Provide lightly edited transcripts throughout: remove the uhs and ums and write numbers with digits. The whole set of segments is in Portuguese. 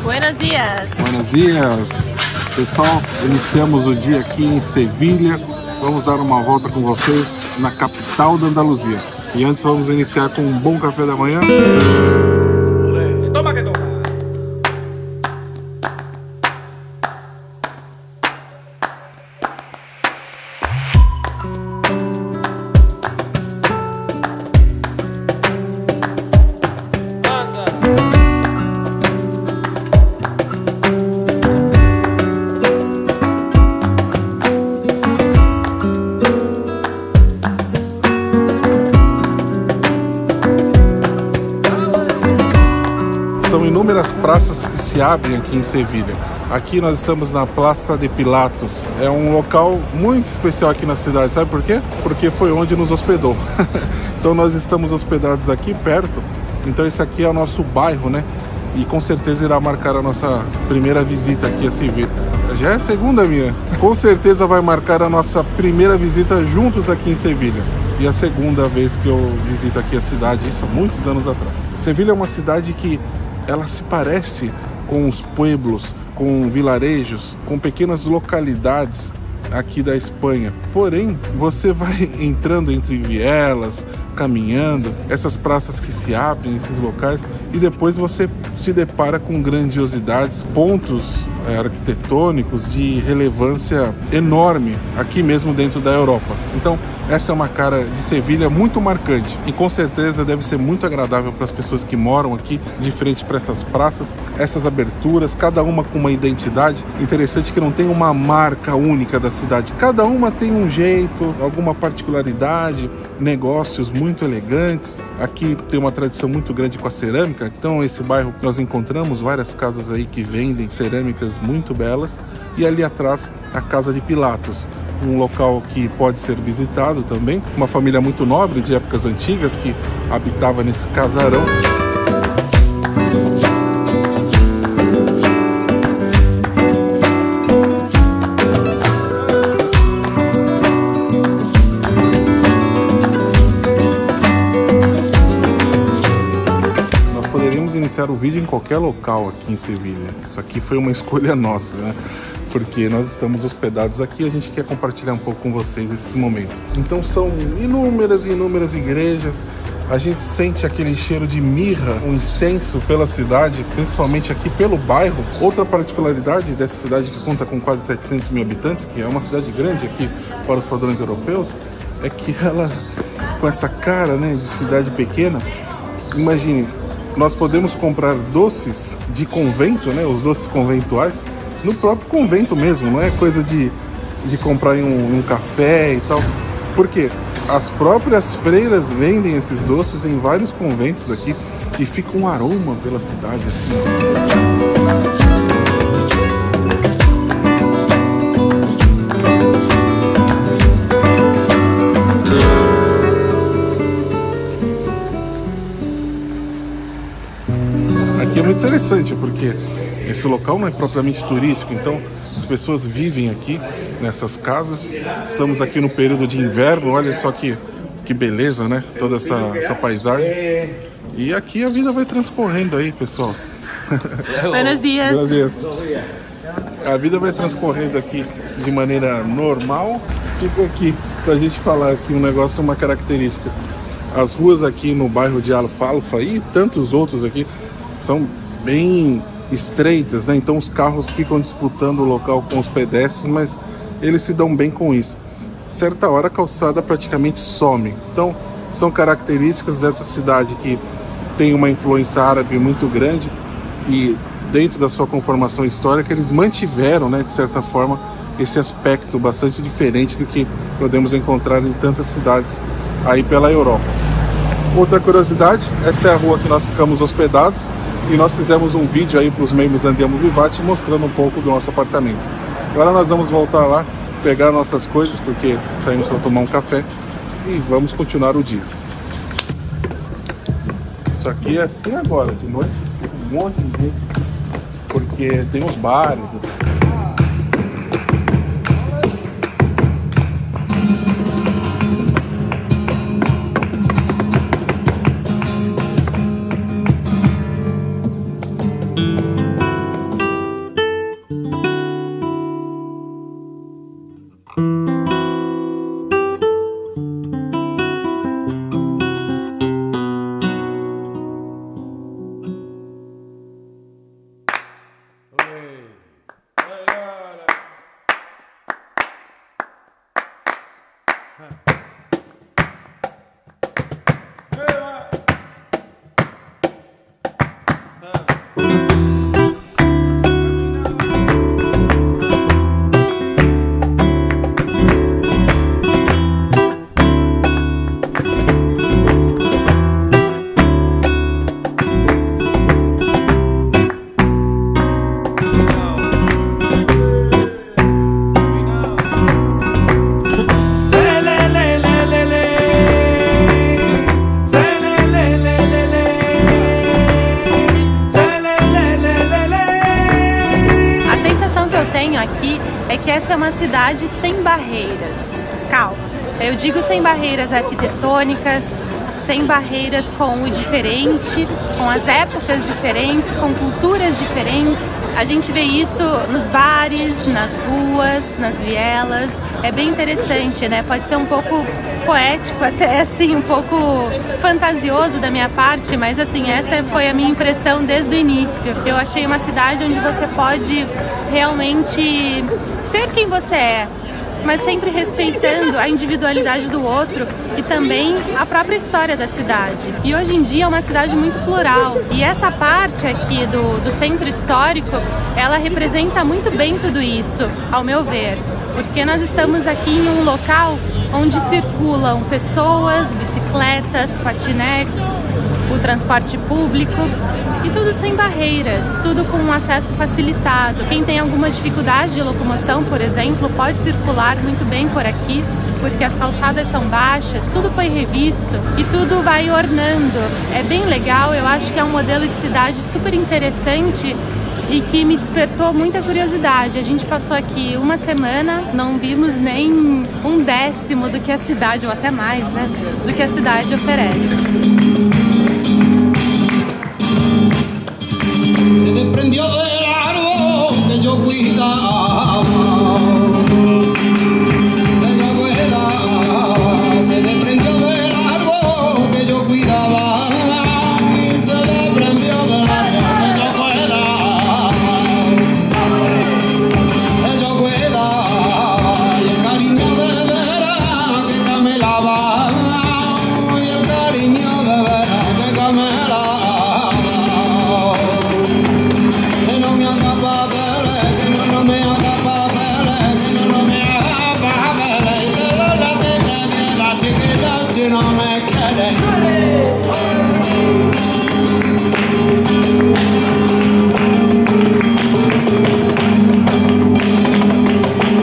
Buenos dias. Buenos dias. Pessoal, iniciamos o dia aqui em Sevilha. Vamos dar uma volta com vocês na capital da Andaluzia. E antes vamos iniciar com um bom café da manhã. Toma que toma. São inúmeras praças que se abrem aqui em Sevilha. Aqui nós estamos na Praça de Pilatos. É um local muito especial aqui na cidade. Sabe por quê? Porque foi onde nos hospedou. Então nós estamos hospedados aqui perto. Então esse aqui é o nosso bairro, né? E com certeza irá marcar a nossa primeira visita aqui a Sevilha. Já é a segunda minha. Com certeza vai marcar a nossa primeira visita juntos aqui em Sevilha. E a segunda vez que eu visito aqui a cidade, isso há muitos anos atrás. Sevilha é uma cidade que ela se parece com os pueblos, com vilarejos, com pequenas localidades aqui da Espanha. Porém, você vai entrando entre vielas, caminhando, essas praças que se abrem, esses locais, e depois você se depara com grandiosidades, pontos arquitetônicos de relevância enorme aqui mesmo dentro da Europa. Então, essa é uma cara de Sevilha muito marcante e com certeza deve ser muito agradável para as pessoas que moram aqui de frente para essas praças, essas aberturas, cada uma com uma identidade. Interessante que não tem uma marca única da cidade, cada uma tem um jeito, alguma particularidade, negócios muito elegantes. Aqui tem uma tradição muito grande com a cerâmica, então esse bairro nós encontramos várias casas aí que vendem cerâmicas muito belas e ali atrás a Casa de Pilatos, um local que pode ser visitado também, uma família muito nobre de épocas antigas que habitava nesse casarão. Nós poderíamos iniciar o vídeo em qualquer local aqui em Sevilha. Isso aqui foi uma escolha nossa, né? Porque nós estamos hospedados aqui e a gente quer compartilhar um pouco com vocês esses momentos. Então são inúmeras e inúmeras igrejas, a gente sente aquele cheiro de mirra, um incenso pela cidade, principalmente aqui pelo bairro. Outra particularidade dessa cidade que conta com quase 700 mil habitantes, que é uma cidade grande aqui para os padrões europeus, é que ela, com essa cara, né, de cidade pequena, imagine, nós podemos comprar doces de convento, né, os doces conventuais, no próprio convento mesmo, não é coisa de comprar em um café e tal. Porque as próprias freiras vendem esses doces em vários conventos aqui e fica um aroma pela cidade assim. Aqui é muito interessante porque esse local não é propriamente turístico, então as pessoas vivem aqui nessas casas. Estamos aqui no período de inverno, olha só que beleza, né? Toda essa paisagem. E aqui a vida vai transcorrendo aí, pessoal. Buenos dias. Buenos dias. A vida vai transcorrendo aqui de maneira normal. Fico aqui pra gente falar aqui um negócio, uma característica. As ruas aqui no bairro de Alfalfa e tantos outros aqui são bem estreitas, né? Então os carros ficam disputando o local com os pedestres, mas eles se dão bem com isso. Certa hora a calçada praticamente some. Então são características dessa cidade que tem uma influência árabe muito grande e dentro da sua conformação histórica eles mantiveram, né, de certa forma, esse aspecto bastante diferente do que podemos encontrar em tantas cidades aí pela Europa. Outra curiosidade, essa é a rua que nós ficamos hospedados. E nós fizemos um vídeo aí para os membros da Andiamo Vivat mostrando um pouco do nosso apartamento. Agora nós vamos voltar lá, pegar nossas coisas, porque saímos para tomar um café e vamos continuar o dia. Isso aqui é assim agora, de noite, um monte de gente, porque tem os bares. Aqui é que essa é uma cidade sem barreiras. Mas calma, eu digo sem barreiras arquitetônicas, sem barreiras com o diferente, com as épocas diferentes, com culturas diferentes. A gente vê isso nos bares, nas ruas, nas vielas. É bem interessante, né? Pode ser um pouco poético até, assim, um pouco fantasioso da minha parte, mas assim, essa foi a minha impressão desde o início. Eu achei uma cidade onde você pode realmente ser quem você é, mas sempre respeitando a individualidade do outro e também a própria história da cidade. E hoje em dia é uma cidade muito plural. E essa parte aqui do centro histórico, ela representa muito bem tudo isso, ao meu ver. Porque nós estamos aqui em um local onde circulam pessoas, bicicletas, patinetes, o transporte público e tudo sem barreiras, tudo com um acesso facilitado. Quem tem alguma dificuldade de locomoção, por exemplo, pode circular muito bem por aqui, porque as calçadas são baixas, tudo foi revisto e tudo vai ornando. É bem legal, eu acho que é um modelo de cidade super interessante e que me despertou muita curiosidade. A gente passou aqui uma semana, não vimos nem 1/10 do que a cidade, ou até mais, né, do que a cidade oferece. Se desprendió del árbol que yo cuidaba, se desprendió del árbol que yo cuidaba, y se desprendió del árbol que yo cuidaba, y el cariño de veras que camelaba, y el cariño de veras que camelaba.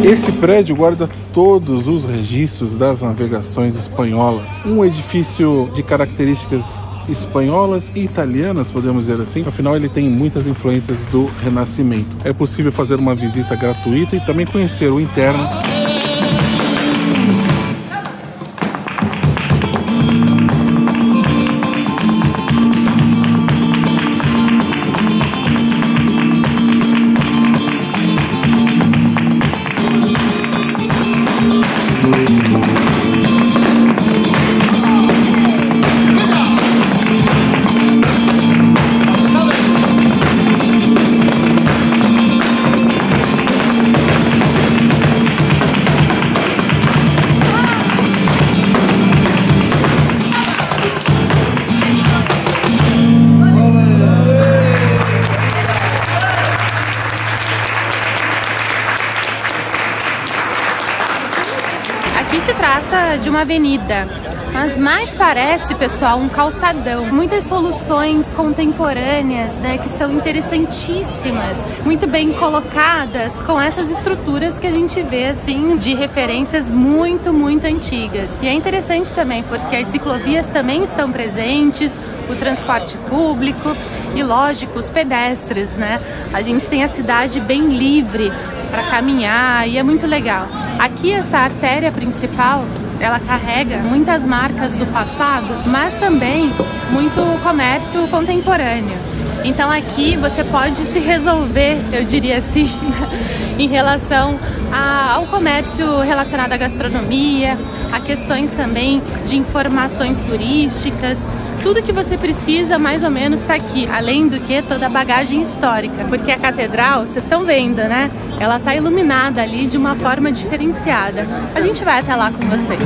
Esse prédio guarda todos os registros das navegações espanholas. Um edifício de características espanholas e italianas, podemos dizer assim. Afinal, ele tem muitas influências do Renascimento. É possível fazer uma visita gratuita e também conhecer o interno. Aqui se trata de uma avenida, mas mais parece, pessoal, um calçadão. Muitas soluções contemporâneas, né, que são interessantíssimas, muito bem colocadas, com essas estruturas que a gente vê, assim, de referências muito, muito antigas. E é interessante também, porque as ciclovias também estão presentes, o transporte público e, lógico, os pedestres, né? A gente tem a cidade bem livre para caminhar e é muito legal. Aqui essa artéria principal, ela carrega muitas marcas do passado, mas também muito comércio contemporâneo. Então aqui você pode se resolver, eu diria assim, em relação ao comércio relacionado à gastronomia, a questões também de informações turísticas. Tudo que você precisa, mais ou menos, está aqui. Além do que, toda a bagagem histórica. Porque a catedral, vocês estão vendo, né? Ela está iluminada ali de uma forma diferenciada. A gente vai até lá com vocês.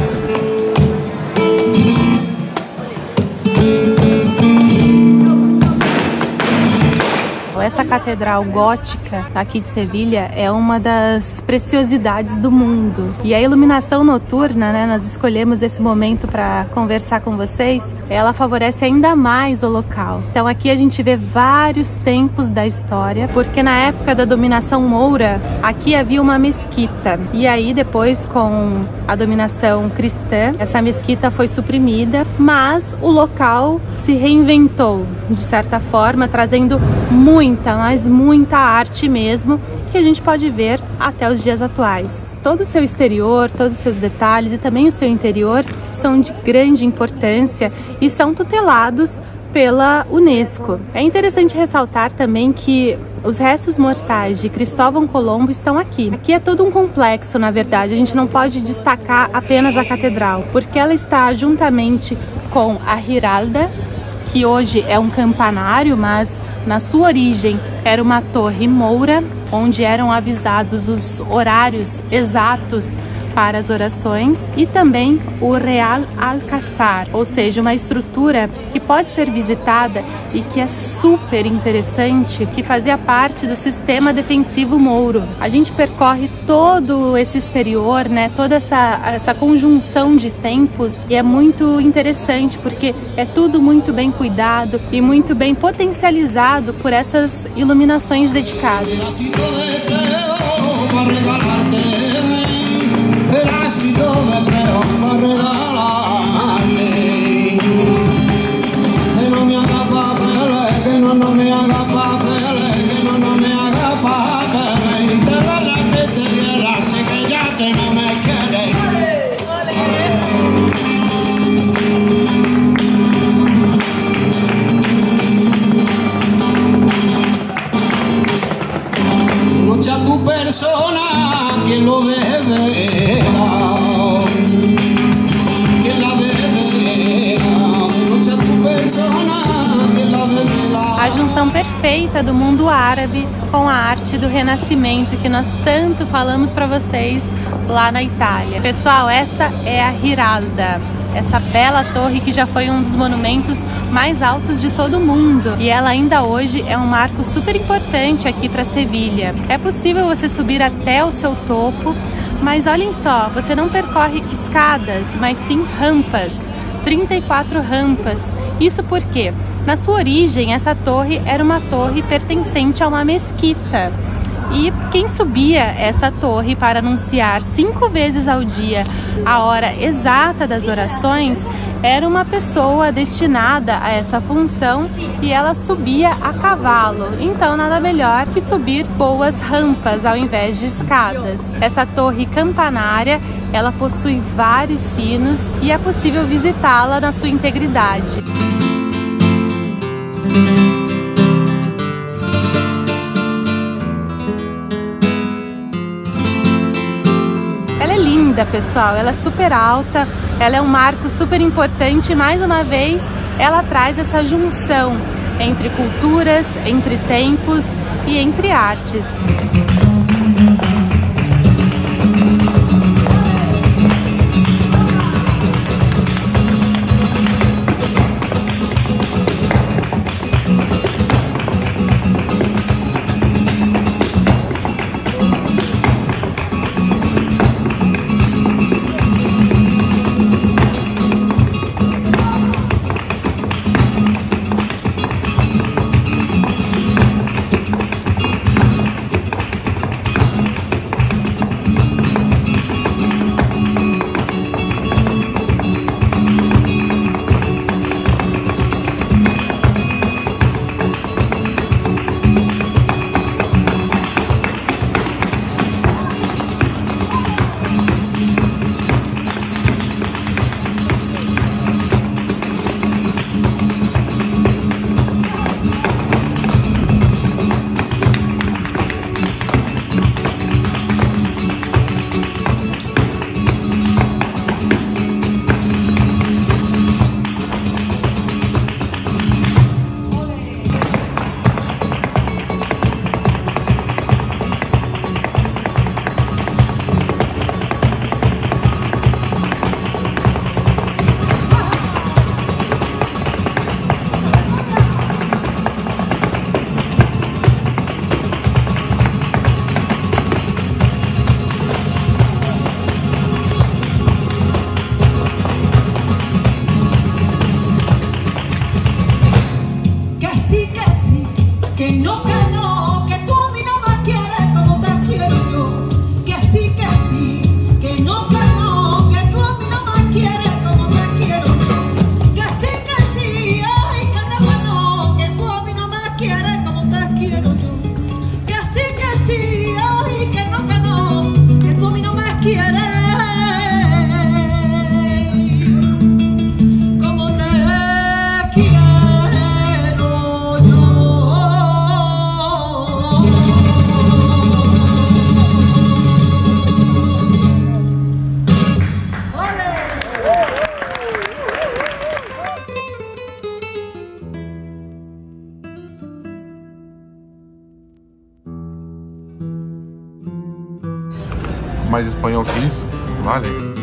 Essa catedral gótica aqui de Sevilha é uma das preciosidades do mundo. E a iluminação noturna, né, nós escolhemos esse momento para conversar com vocês, ela favorece ainda mais o local. Então aqui a gente vê vários tempos da história, porque na época da dominação moura, aqui havia uma mesquita. E aí depois, com a dominação cristã, essa mesquita foi suprimida, mas o local se reinventou, de certa forma, trazendo muita, mas muita arte mesmo, que a gente pode ver até os dias atuais. Todo o seu exterior, todos os seus detalhes e também o seu interior são de grande importância e são tutelados pela Unesco. É interessante ressaltar também que os restos mortais de Cristóvão Colombo estão aqui. Aqui é todo um complexo, na verdade. A gente não pode destacar apenas a catedral, porque ela está juntamente com a Giralda, que hoje é um campanário, mas na sua origem era uma torre moura, onde eram avisados os horários exatos para as orações, e também o Real Alcázar, ou seja, uma estrutura que pode ser visitada e que é super interessante, que fazia parte do sistema defensivo mouro. A gente percorre todo esse exterior, né, toda essa conjunção de tempos, e é muito interessante porque é tudo muito bem cuidado e muito bem potencializado por essas iluminações dedicadas. A junção perfeita do mundo árabe com a arte do Renascimento, que nós tanto falamos para vocês lá na Itália. Pessoal, essa é a Giralda, essa bela torre que já foi um dos monumentos mais altos de todo o mundo. E ela ainda hoje é um marco super importante aqui para Sevilha. É possível você subir até o seu topo, mas olhem só, você não percorre escadas, mas sim rampas. 34 rampas. Isso porque, na sua origem, essa torre era uma torre pertencente a uma mesquita. E quem subia essa torre para anunciar 5 vezes ao dia a hora exata das orações era uma pessoa destinada a essa função, e ela subia a cavalo. Então nada melhor que subir boas rampas ao invés de escadas. Essa torre campanária, ela possui vários sinos e é possível visitá-la na sua integridade. Pessoal, ela é super alta, ela é um marco super importante e mais uma vez ela traz essa junção entre culturas, entre tempos e entre artes. Mais espanhol que isso? Vale.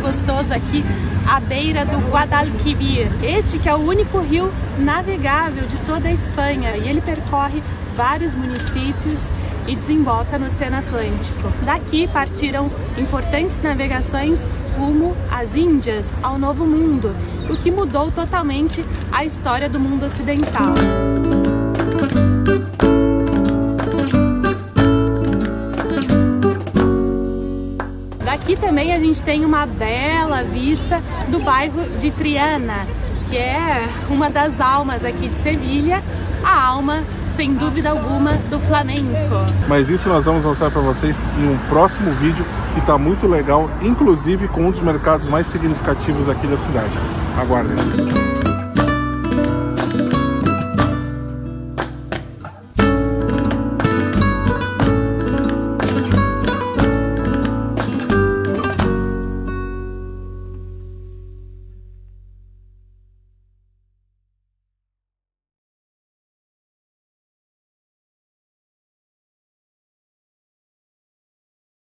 gostoso aqui à beira do Guadalquivir. Este que é o único rio navegável de toda a Espanha e ele percorre vários municípios e desemboca no Oceano Atlântico. Daqui partiram importantes navegações rumo às Índias, ao Novo Mundo, o que mudou totalmente a história do mundo ocidental. Daqui também a gente tem uma bela vista do bairro de Triana, que é uma das almas aqui de Sevilha, a alma, sem dúvida alguma, do flamenco. Mas isso nós vamos mostrar para vocês em um próximo vídeo que está muito legal, inclusive com um dos mercados mais significativos aqui da cidade. Aguardem!